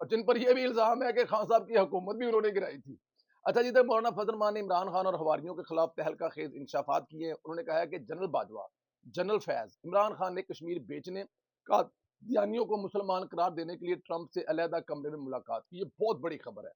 اور جن پر یہ بھی الزام ہے کہ خان صاحب کی حکومت بھی انہوں نے گرائی تھی۔ اچھا جی، ادھر مولانا فضل الرحمان نے عمران خان اور حواریوں کے خلاف تہلکہ خیز انکشافات کیے ہیں۔ انہوں نے کہا ہے کہ جنرل باجوہ، جنرل فیض، عمران خان نے کشمیر بیچنے، قادیانیوں کو مسلمان قرار دینے کے لیے ٹرمپ سے علیحدہ کمرے میں ملاقات کی۔ یہ بہت بڑی خبر ہے۔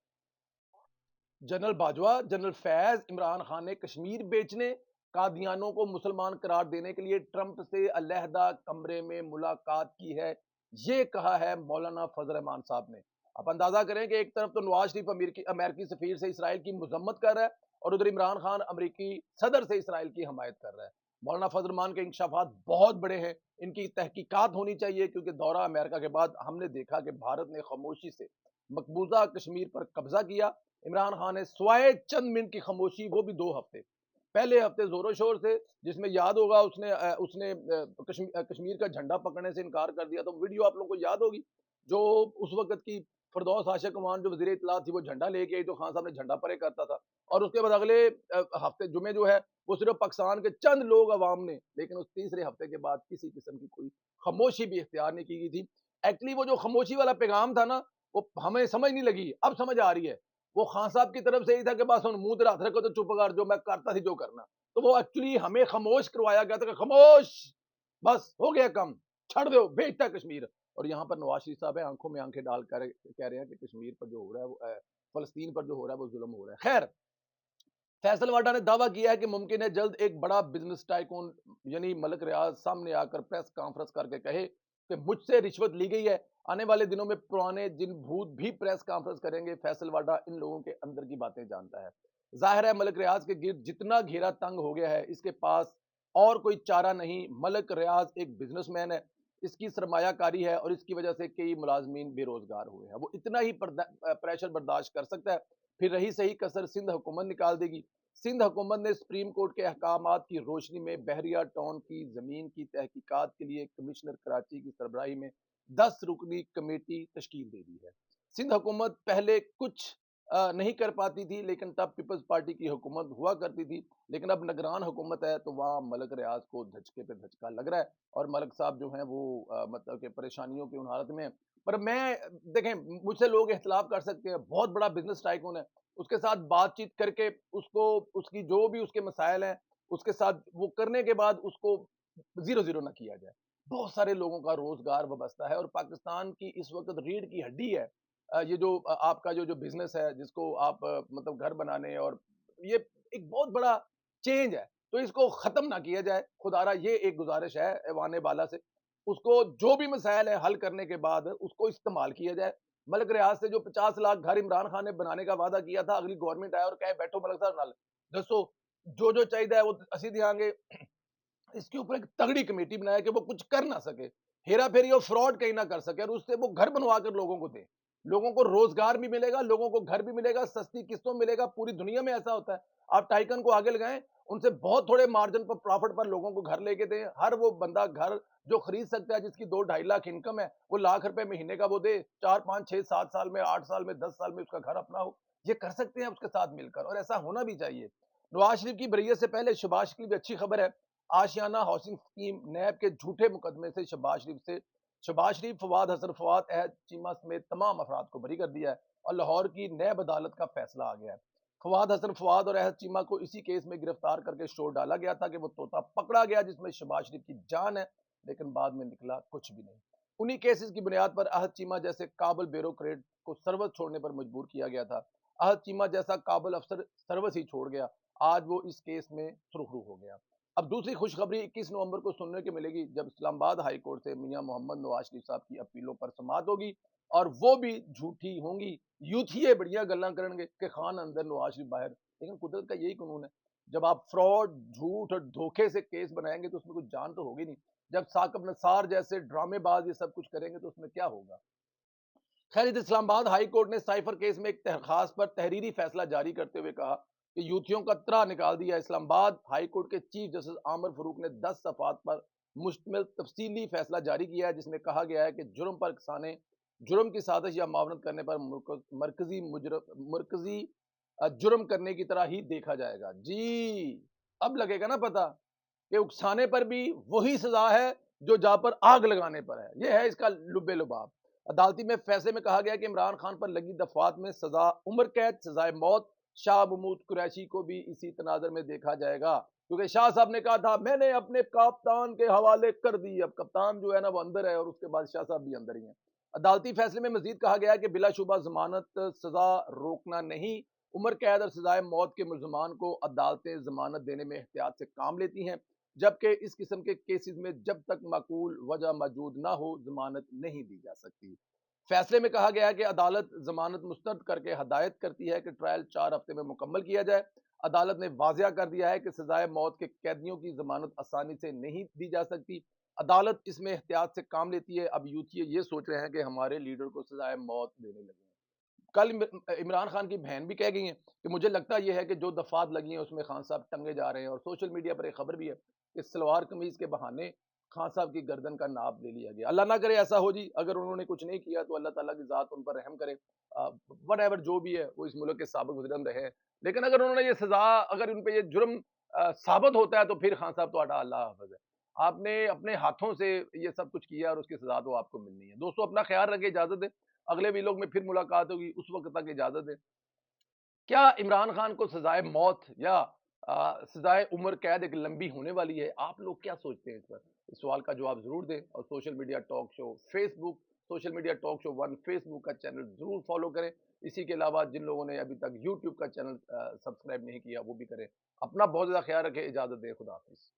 جنرل باجوہ، جنرل فیض، عمران خان نے کشمیر بیچنے، قادیانوں کو مسلمان قرار دینے کے لیے ٹرمپ سے علیحدہ کمرے میں ملاقات کی ہے، یہ کہا ہے مولانا فضل الرحمان صاحب نے۔ آپ اندازہ کریں کہ ایک طرف تو نواز شریف امریکی سفیر سے اسرائیل کی مذمت کر رہا ہے، اور ادھر عمران خان امریکی صدر سے اسرائیل کی حمایت کر رہا ہے۔ مولانا فضل الرحمان کے انکشافات بہت بڑے ہیں، ان کی تحقیقات ہونی چاہیے، کیونکہ دورہ امریکہ کے بعد ہم نے دیکھا کہ بھارت نے خاموشی سے مقبوضہ کشمیر پر قبضہ کیا۔ عمران خان نے سوائے چند منٹ کی خاموشی، وہ بھی 2 ہفتے، پہلے ہفتے زور و شور سے، جس میں یاد ہوگا اس نے کشمیر کا جھنڈا پکڑنے سے انکار کر دیا، تو ویڈیو آپ لوگوں کو یاد ہوگی، جو اس وقت کی فردوس عاشق امان جو وزیر اطلاع تھی، وہ جھنڈا لے کے آئی تو خان صاحب نے جھنڈا پرے کرتا تھا، اور اس کے بعد اگلے ہفتے جمعے جو ہے وہ صرف پاکستان کے چند لوگ عوام نے، لیکن اس تیسرے ہفتے کے بعد کسی قسم کی کوئی خاموشی بھی اختیار نہیں کی گئی تھی۔ ایکچولی وہ جو خاموشی والا پیغام تھا نا، وہ ہمیں سمجھ نہیں لگی، اب سمجھ آ رہی ہے۔ وہ خان صاحب کی طرف سے یہی تھا کہ بس منہ تے ہاتھ رکھو تو چپ کر جو، میں کرتا تھی جو کرنا، تو وہ ایکچولی ہمیں خاموش کروایا گیا تھا کہ خاموش، بس ہو گیا کم، چھڑ دو، بھیجتا کشمیر۔ اور یہاں پر نواز شریف صاحب آنکھوں میں آنکھیں ڈال کر کہہ رہے ہیں کہ کشمیر پر جو ہو رہا ہے وہ فلسطین پر جو ہو رہا ہے وہ ظلم ہو رہا ہے۔ خیر، فیصل واڈا نے دعویٰ کیا ہے کہ ممکن ہے جلد ایک بڑا بزنس ٹائکون یعنی ملک ریاض سامنے آ کر پریس کانفرنس کر کے کہے کہ مجھ سے رشوت لی گئی ہے۔ آنے والے دنوں میں پرانے جن بھوت بھی پریس کانفرنس کریں گے۔ فیصل واڈا ان لوگوں کے اندر کی باتیں جانتا ہے۔ ظاہر ہے ملک ریاض کے گرد جتنا گھیرا تنگ ہو گیا ہے، اس کے پاس اور کوئی چارہ نہیں۔ ملک ریاض ایک بزنس مین ہے، اس کی سرمایہ کاری ہے، اور اس کی وجہ سے کئی ملازمین بے روزگار ہوئے ہیں۔ وہ اتنا ہی پریشر برداشت کر سکتا ہے، پھر رہی صحیح کسر سندھ حکومت نکال دے گی۔ سندھ حکومت نے سپریم کورٹ کے احکامات کی روشنی میں بحریہ ٹاؤن کی زمین کی تحقیقات کے لیے کمشنر کراچی کی سربراہی میں 10 رکنی کمیٹی تشکیل دے دی ہے۔ سندھ حکومت پہلے کچھ نہیں کر پاتی تھی، لیکن تب پیپلز پارٹی کی حکومت ہوا کرتی تھی، لیکن اب نگران حکومت ہے، تو وہاں ملک ریاض کو دھچکے پہ دھچکا لگ رہا ہے، اور ملک صاحب جو ہیں وہ مطلب کہ پریشانیوں کی ان حالت میں ہیں۔ پر میں دیکھیں، مجھ سے لوگ اختلاف کر سکتے ہیں، بہت بڑا بزنس ٹائکون ہے، اس کے ساتھ بات چیت کر کے اس کی جو بھی اس کے مسائل ہیں اس کے ساتھ وہ کرنے کے بعد اس کو زیرو زیرو نہ کیا جائے۔ بہت سارے لوگوں کا روزگار وابستہ ہے، اور پاکستان کی اس وقت ریڑھ کی ہڈی ہے یہ جو آپ کا جو بزنس ہے، جس کو آپ مطلب گھر بنانے، اور یہ ایک بہت بڑا چینج ہے، تو اس کو ختم نہ کیا جائے خدارا، یہ ایک گزارش ہے ایوان بالا سے۔ اس کو جو بھی مسائل ہیں حل کرنے کے بعد اس کو استعمال کیا جائے۔ ملک ریاض سے جو 50 لاکھ گھر عمران خان نے بنانے کا وعدہ کیا تھا، اگلی گورنمنٹ آئے اور کہے بیٹھو ملک صاحب نال دسو جو جو چاہیے وہ اسی دیاں گے، اس کے اوپر ایک تگڑی کمیٹی بنایا کہ وہ کچھ کر نہ سکے، ہیرا پھیری اور فراڈ کہیں نہ کر سکے، اور اس سے وہ گھر بنوا کر لوگوں کو دے، لوگوں کو روزگار بھی ملے گا، لوگوں کو گھر بھی ملے گا، سستی قسطوں ملے گا۔ پوری دنیا میں ایسا ہوتا ہے، آپ ٹائکن کو آگے لگائیں، ان سے بہت تھوڑے مارجن پر پرافٹ پر لوگوں کو گھر لے کے دیں۔ ہر وہ بندہ گھر جو خرید سکتا ہے، جس کی 2-2.5 لاکھ انکم ہے، وہ ₹1,00,000 مہینے کا وہ دے، 4 5 6 7 سال میں، 8 سال میں، 10 سال میں اس کا گھر اپنا ہو۔ یہ کر سکتے ہیں اس کے ساتھ مل کر، اور ایسا ہونا بھی چاہیے۔ نواز شریف کی بریت سے پہلے شہباز شریف کی بھی اچھی خبر ہے۔ آشیانہ ہاؤسنگ اسکیم نیب کے جھوٹے مقدمے سے شہباز شریف، فواد حسن فواد، احد چیمہ سمیت تمام افراد کو بری کر دیا ہے، اور لاہور کی نیب عدالت کا فیصلہ آ گیا ہے۔ فواد حسن فواد اور احد چیمہ کو اسی کیس میں گرفتار کر کے شور ڈالا گیا تھا کہ وہ طوطا پکڑا گیا جس میں شہباز شریف کی جان ہے، لیکن بعد میں نکلا کچھ بھی نہیں۔ انہی کیسز کی بنیاد پر احد چیمہ جیسے قابل بیوروکریٹ کو سروس چھوڑنے پر مجبور کیا گیا تھا۔ احد چیمہ جیسا قابل افسر سروس ہی چھوڑ گیا، آج وہ اس کیس میں سرخرو ہو گیا۔ اب دوسری خوشخبری 21 نومبر کو سننے کے ملے گی، جب اسلام آباد ہائی کورٹ سے میاں محمد نواز شریف صاحب کی اپیلوں پر سماعت ہوگی، اور وہ بھی جھوٹی ہوں گی۔ یوتھیے بڑیاں گلاں کرن گے کہ خان اندر نواز شریف باہر، لیکن قدرت کا یہی قانون ہے، جب آپ فراڈ، جھوٹ اور دھوکے سے کیس بنائیں گے تو اس میں کچھ جان تو ہوگی نہیں۔ جب ثاقب نثار جیسے ڈرامے باز یہ سب کچھ کریں گے تو اس میں کیا ہوگا۔ خیر، اسلام آباد ہائی کورٹ نے سائفر کیس میں ایک درخواست پر تحریری فیصلہ جاری کرتے ہوئے کہا کہ یوتھیوں کا طرح نکال دیا۔ اسلام آباد ہائی کورٹ کے چیف جسٹس عامر فاروق نے 10 صفحات پر مشتمل تفصیلی فیصلہ جاری کیا ہے، جس میں کہا گیا ہے کہ جرم پر کسانے، جرم کی سازش یا معاونت کرنے پر مرکزی جرم کرنے کی طرح ہی دیکھا جائے گا۔ جی اب لگے گا نا پتا کہ اکسانے پر بھی وہی سزا ہے جو جا پر آگ لگانے پر ہے۔ یہ ہے اس کا لب لباب۔ عدالتی میں فیصلے میں کہا گیا کہ عمران خان پر لگی دفعات میں سزا عمر قید، سزائے موت شاہ محمود قریشی کو بھی اسی تناظر میں دیکھا جائے گا، کیونکہ شاہ صاحب نے کہا تھا میں نے اپنے کپتان کے حوالے کر دی، اب کپتان جو ہے نا وہ اندر ہے اور اس کے بعد شاہ صاحب بھی اندر ہی ہیں۔ عدالتی فیصلے میں مزید کہا گیا کہ بلا شبہ ضمانت سزا روکنا نہیں، عمر قید اور سزائے موت کے ملزمان کو عدالتیں ضمانت دینے میں احتیاط سے کام لیتی ہیں، جبکہ اس قسم کے کیسز میں جب تک معقول وجہ موجود نہ ہو ضمانت نہیں دی جا سکتی۔ فیصلے میں کہا گیا ہے کہ عدالت ضمانت مسترد کر کے ہدایت کرتی ہے کہ ٹرائل 4 ہفتے میں مکمل کیا جائے۔ عدالت نے واضح کر دیا ہے کہ سزائے موت کے قیدیوں کی ضمانت آسانی سے نہیں دی جا سکتی۔ عدالت اس میں احتیاط سے کام لیتی ہے۔ اب یوتھی یہ سوچ رہے ہیں کہ ہمارے لیڈر کو سزائے موت دینے لگے ہیں۔ کل عمران خان کی بہن بھی کہہ گئی ہیں کہ مجھے لگتا یہ ہے کہ جو دفعات لگی ہیں اس میں خان صاحب ٹنگے جا رہے ہیں، اور سوشل میڈیا پر ایک خبر بھی ہے کہ سلوار قمیض کے بہانے خان صاحب کی گردن کا ناپ لے لیا گیا۔ اللہ نہ کرے ایسا ہو جی، اگر انہوں نے کچھ نہیں کیا تو اللہ تعالیٰ کی ذات ان پر رحم کرے، وٹ ایور جو بھی ہے وہ اس ملک کے سابق وزیراعظم رہے ہیں، لیکن اگر انہوں نے یہ سزا، اگر ان پہ یہ جرم ثابت ہوتا ہے تو پھر خان صاحب تو اللہ حافظ ہے۔ آپ نے اپنے ہاتھوں سے یہ سب کچھ کیا اور اس کی سزا تو آپ کو ملنی ہے۔ دوستو اپنا خیال رکھیں، اجازت دیں، اگلے ویلوگ میں پھر ملاقات ہوگی، اس وقت تک اجازت دیں۔ کیا عمران خان کو سزائے موت یا سزائے عمر قید ایک لمبی ہونے والی ہے؟ آپ لوگ کیا سوچتے ہیں اس پر؟ اس سوال کا جواب ضرور دیں، اور social media talk show Facebook, social media talk show 1 Facebook کا چینل ضرور فالو کریں۔ اسی کے علاوہ جن لوگوں نے ابھی تک یوٹیوب کا چینل سبسکرائب نہیں کیا وہ بھی کریں۔ اپنا بہت زیادہ خیال رکھیں، اجازت دیں، خدا حافظ۔